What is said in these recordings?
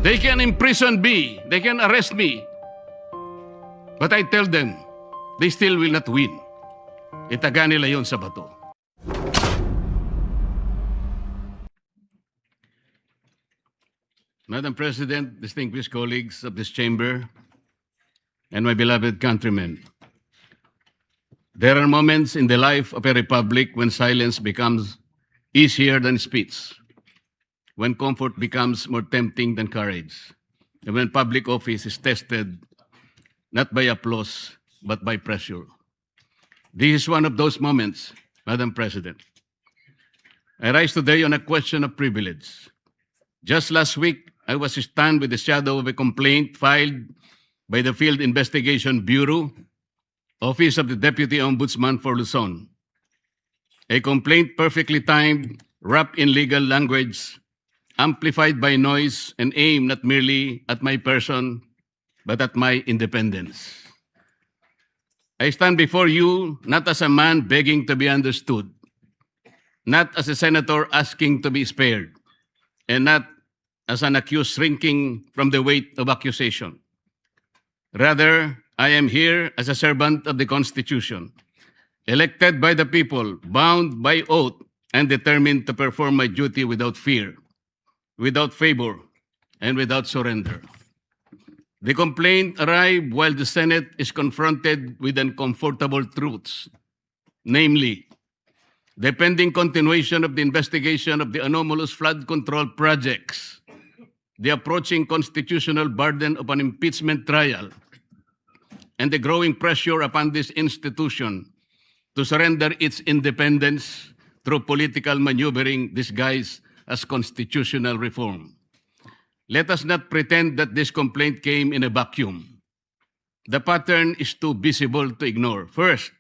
They can imprison me, they can arrest me. But I tell them, they still will not win. Itaga nila yun sa bato. Madam President, distinguished colleagues of this chamber, and my beloved countrymen, there are moments in the life of a republic when silence becomes easier than speech, when comfort becomes more tempting than courage, and when public office is tested not by applause, but by pressure. This is one of those moments, Madam President. I rise today on a question of privilege. Just last week, I was stunned with the shadow of a complaint filed by the Field Investigation Bureau, Office of the Deputy Ombudsman for Luzon. A complaint perfectly timed, wrapped in legal language, amplified by noise, and aimed not merely at my person, but at my independence. I stand before you not as a man begging to be understood, not as a senator asking to be spared, and not as an accused shrinking from the weight of accusation. Rather, I am here as a servant of the Constitution, elected by the people, bound by oath, and determined to perform my duty without fear, without favor, and without surrender. The complaint arrived while the Senate is confronted with uncomfortable truths, namely, the pending continuation of the investigation of the anomalous flood control projects, the approaching constitutional burden of an impeachment trial, and the growing pressure upon this institution to surrender its independence through political maneuvering disguised as constitutional reform. Let us not pretend that this complaint came in a vacuum. The pattern is too visible to ignore. First,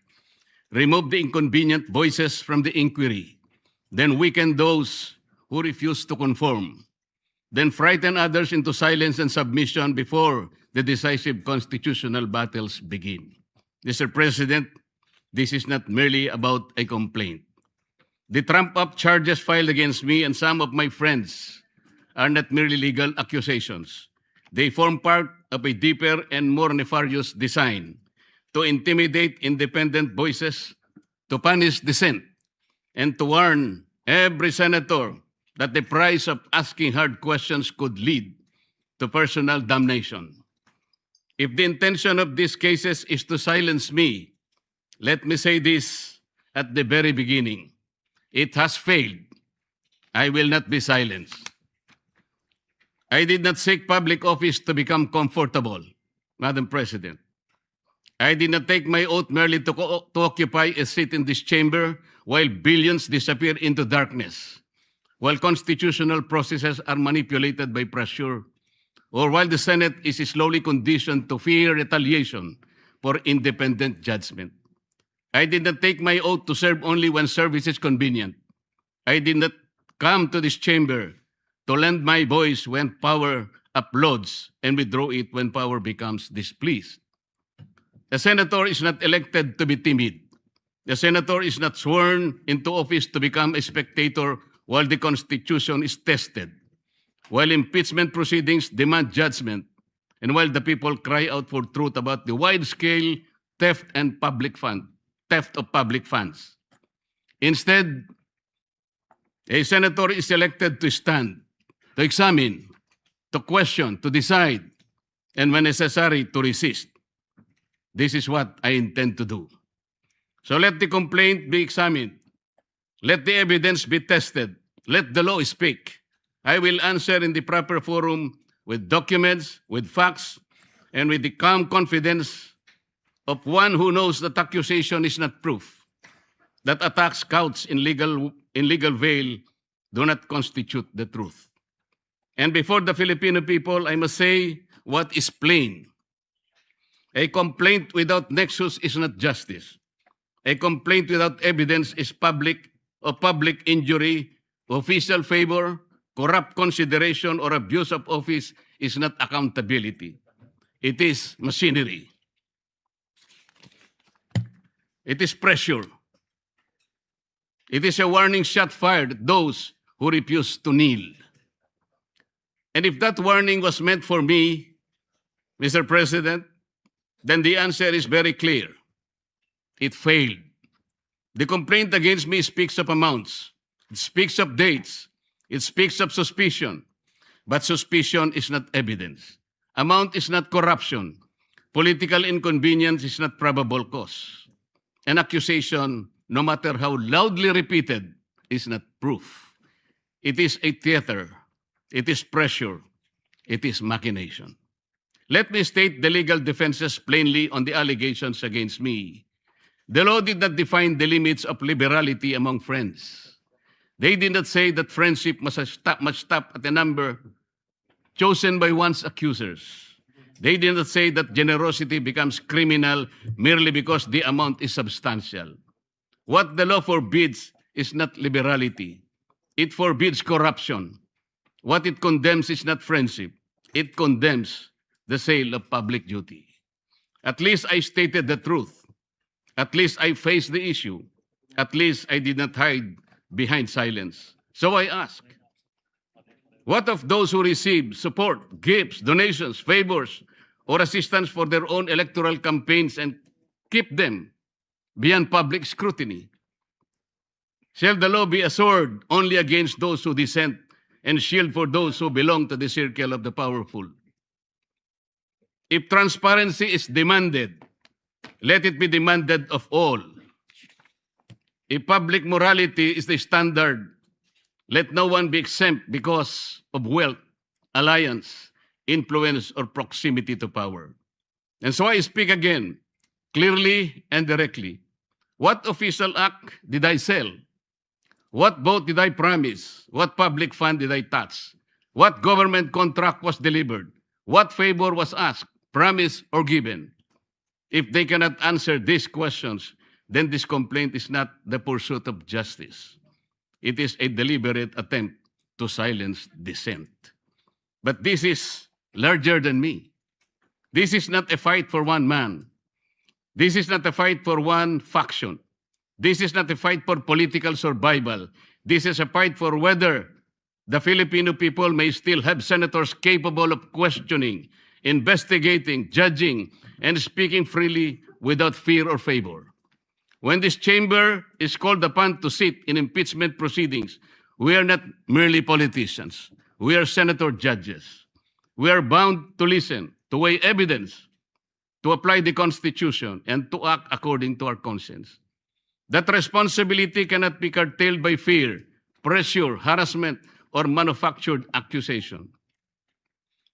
remove the inconvenient voices from the inquiry, then weaken those who refuse to conform, then frighten others into silence and submission before the decisive constitutional battles begin. Mr. President, this is not merely about a complaint. The trump-up charges filed against me and some of my friends are not merely legal accusations. They form part of a deeper and more nefarious design to intimidate independent voices, to punish dissent, and to warn every senator that the price of asking hard questions could lead to personal damnation. If the intention of these cases is to silence me, let me say this at the very beginning. It has failed. I will not be silenced. I did not seek public office to become comfortable, Madam President. I did not take my oath merely to occupy a seat in this chamber while billions disappear into darkness, while constitutional processes are manipulated by pressure, or while the Senate is slowly conditioned to fear retaliation for independent judgment. I did not take my oath to serve only when service is convenient. I did not come to this chamber to lend my voice when power applauds and withdraw it when power becomes displeased. The senator is not elected to be timid. The senator is not sworn into office to become a spectator while the Constitution is tested, while impeachment proceedings demand judgment, and while the people cry out for truth about the wide-scale theft of public funds. Instead, a senator is elected to stand, to examine, to question, to decide, and when necessary, to resist. This is what I intend to do. So let the complaint be examined. Let the evidence be tested. Let the law speak. I will answer in the proper forum with documents, with facts, and with the calm confidence of one who knows that accusation is not proof, that attacks couched in legal veil do not constitute the truth. And before the Filipino people, I must say what is plain. A complaint without nexus is not justice. A complaint without evidence is public injury, official favor, corrupt consideration, or abuse of office is not accountability. It is machinery. It is pressure. It is a warning shot fired at those who refuse to kneel. And if that warning was meant for me, Mr. President, then the answer is very clear. It failed. The complaint against me speaks of amounts. It speaks of dates. It speaks of suspicion. But suspicion is not evidence. Amount is not corruption. Political inconvenience is not probable cause. An accusation, no matter how loudly repeated, is not proof. It is a theater. It is pressure. It is machination. Let me state the legal defenses plainly on the allegations against me. The law did not define the limits of liberality among friends. They did not say that friendship must stop at a number chosen by one's accusers. They did not say that generosity becomes criminal merely because the amount is substantial. What the law forbids is not liberality. It forbids corruption. What it condemns is not friendship. It condemns the sale of public duty. At least I stated the truth. At least I faced the issue. At least I did not hide behind silence. So I ask, what of those who receive support, gifts, donations, favors, or assistance for their own electoral campaigns and keep them beyond public scrutiny? Shall the law be a sword only against those who dissent and shield for those who belong to the circle of the powerful? If transparency is demanded, let it be demanded of all. If public morality is the standard, let no one be exempt because of wealth, alliance, influence, or proximity to power. And so I speak again, clearly and directly. What official act did I sell? What vote did I promise? What public fund did I touch? What government contract was delivered? What favor was asked, promised, or given? If they cannot answer these questions, then this complaint is not the pursuit of justice. It is a deliberate attempt to silence dissent. But this is larger than me. This is not a fight for one man. This is not a fight for one faction. This is not a fight for political survival. This is a fight for whether the Filipino people may still have senators capable of questioning, investigating, judging, and speaking freely without fear or favor. When this chamber is called upon to sit in impeachment proceedings, we are not merely politicians. We are senator judges. We are bound to listen, to weigh evidence, to apply the Constitution, and to act according to our conscience. That responsibility cannot be curtailed by fear, pressure, harassment, or manufactured accusation.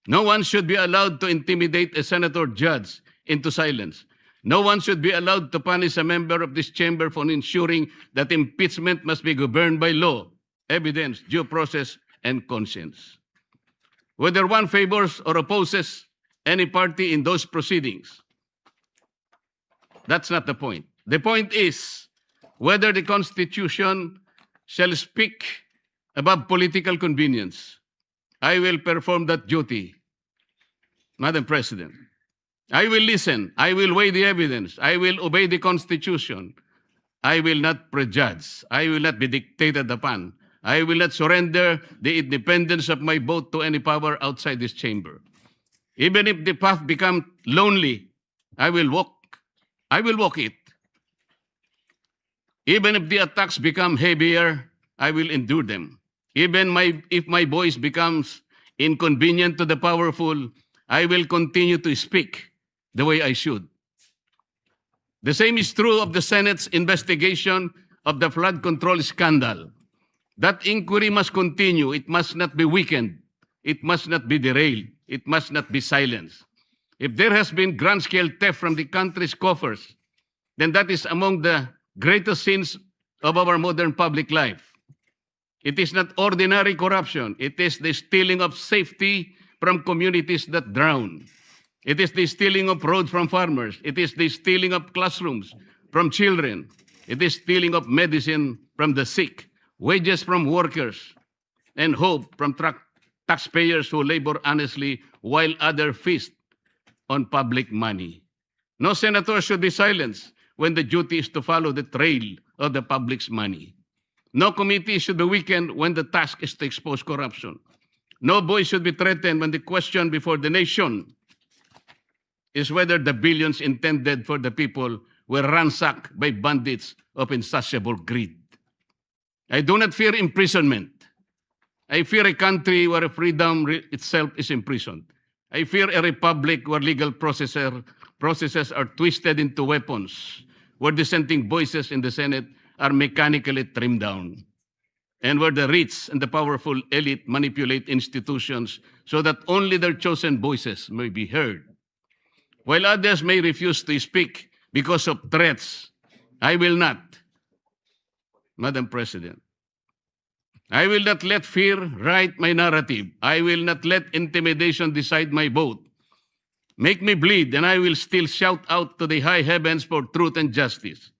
No one should be allowed to intimidate a senator judge into silence. No one should be allowed to punish a member of this chamber for ensuring that impeachment must be governed by law, evidence, due process, and conscience. Whether one favors or opposes any party in those proceedings, that's not the point. The point is whether the Constitution shall speak above political convenience. I will perform that duty, Madam President. I will listen. I will weigh the evidence. I will obey the Constitution. I will not prejudge. I will not be dictated upon. I will not surrender the independence of my vote to any power outside this chamber. Even if the path becomes lonely, I will walk. I will walk it. Even if the attacks become heavier, I will endure them. Even if my voice becomes inconvenient to the powerful, I will continue to speak the way I should. The same is true of the Senate's investigation of the flood control scandal. That inquiry must continue. It must not be weakened. It must not be derailed. It must not be silenced. If there has been grand-scale theft from the country's coffers, then that is among the greatest sins of our modern public life. It is not ordinary corruption. It is the stealing of safety from communities that drown. It is the stealing of roads from farmers. It is the stealing of classrooms from children. It is stealing of medicine from the sick, wages from workers, and hope from taxpayers who labor honestly while others feast on public money. No senator should be silenced when the duty is to follow the trail of the public's money. No committee should be weakened when the task is to expose corruption. No voice should be threatened when the question before the nation is whether the billions intended for the people were ransacked by bandits of insatiable greed. I do not fear imprisonment. I fear a country where freedom itself is imprisoned. I fear a republic where legal processes are twisted into weapons, where dissenting voices in the Senate are mechanically trimmed down, and where the rich and the powerful elite manipulate institutions so that only their chosen voices may be heard. While others may refuse to speak because of threats, I will not. Madam President, I will not let fear write my narrative. I will not let intimidation decide my vote. Make me bleed, and I will still shout out to the high heavens for truth and justice.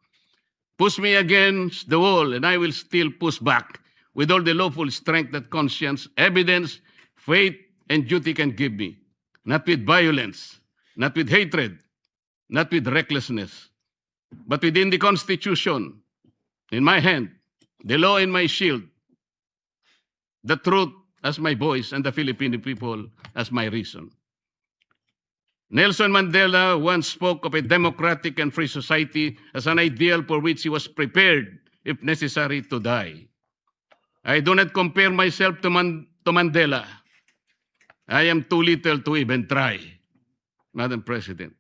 Push me against the wall, and I will still push back with all the lawful strength that conscience, evidence, faith, and duty can give me. Not with violence, not with hatred, not with recklessness, but within the Constitution, in my hand, the law in my shield, the truth as my voice, and the Filipino people as my reason. Nelson Mandela once spoke of a democratic and free society as an ideal for which he was prepared, if necessary, to die. I do not compare myself to Mandela. I am too little to even try, Madam President.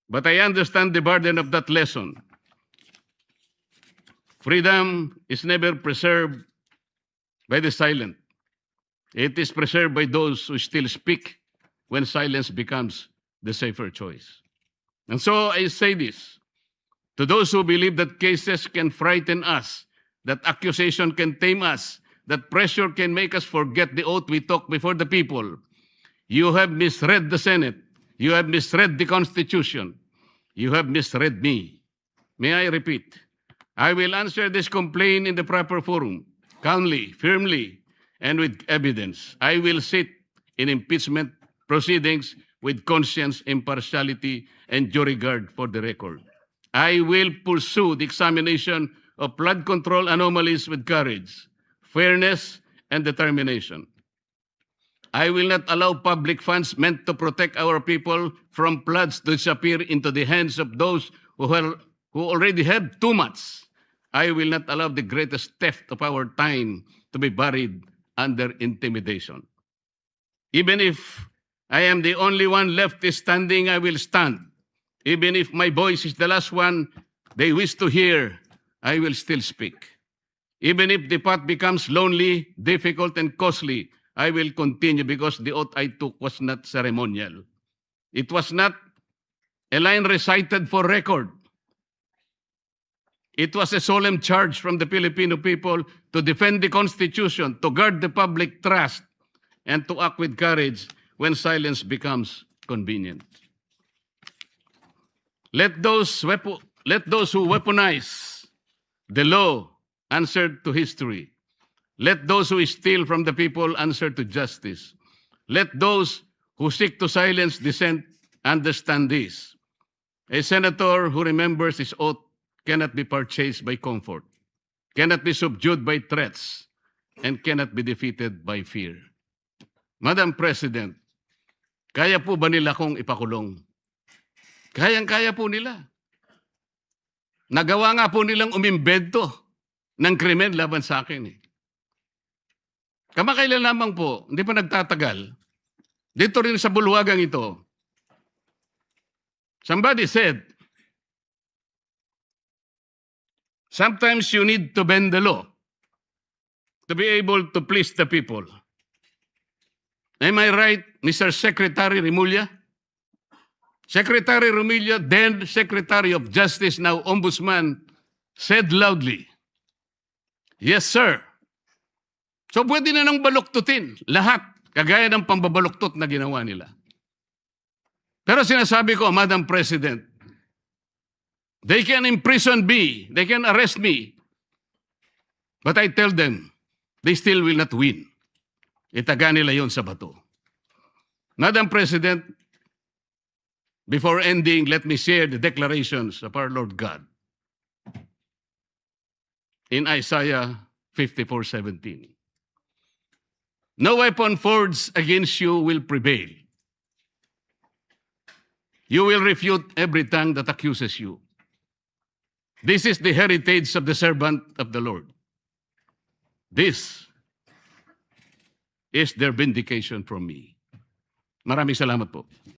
But I understand the burden of that lesson. Freedom is never preserved by the silent. It is preserved by those who still speak when silence becomes the safer choice. And so I say this, to those who believe that cases can frighten us, that accusation can tame us, that pressure can make us forget the oath we took before the people. You have misread the Senate. You have misread the Constitution. You have misread me. May I repeat? I will answer this complaint in the proper forum, calmly, firmly, and with evidence. I will sit in impeachment proceedings with conscience, impartiality, and due regard for the record. I will pursue the examination of flood control anomalies with courage, fairness, and determination. I will not allow public funds meant to protect our people from floods to disappear into the hands of those who already have too much. I will not allow the greatest theft of our time to be buried under intimidation. Even if I am the only one left standing, I will stand. Even if my voice is the last one they wish to hear, I will still speak. Even if the path becomes lonely, difficult, and costly, I will continue because the oath I took was not ceremonial. It was not a line recited for record. It was a solemn charge from the Filipino people to defend the Constitution, to guard the public trust, and to act with courage when silence becomes convenient. Let those who weaponize the law answer to history. Let those who steal from the people answer to justice. Let those who seek to silence dissent understand this. A senator who remembers his oath cannot be purchased by comfort, cannot be subdued by threats, and cannot be defeated by fear. Madam President, kaya po ba nila kong ipakulong? Kayang-kaya po nila. Nagawa nga po nilang umimbento ng krimen laban sa akin. Kamakailan lamang po, hindi pa nagtatagal, dito rin sa bulwagang ito, somebody said, sometimes you need to bend the law to be able to please the people. Am I right, Mr. Secretary Remulla? Secretary Remulla, then Secretary of Justice, now Ombudsman, said loudly, "Yes, sir." So pwede na nang baluktutin lahat, kagaya ng pambabaluktot na ginawa nila. Pero sinasabi ko, Madam President, they can imprison me, they can arrest me, but I tell them, they still will not win. Itaga nila yon sa bato. Madam President, before ending, let me share the declarations of our Lord God. In Isaiah 54:17. No weapon forged against you will prevail. You will refute every tongue that accuses you. This is the heritage of the servant of the Lord. This is their vindication from me. Maraming salamat po.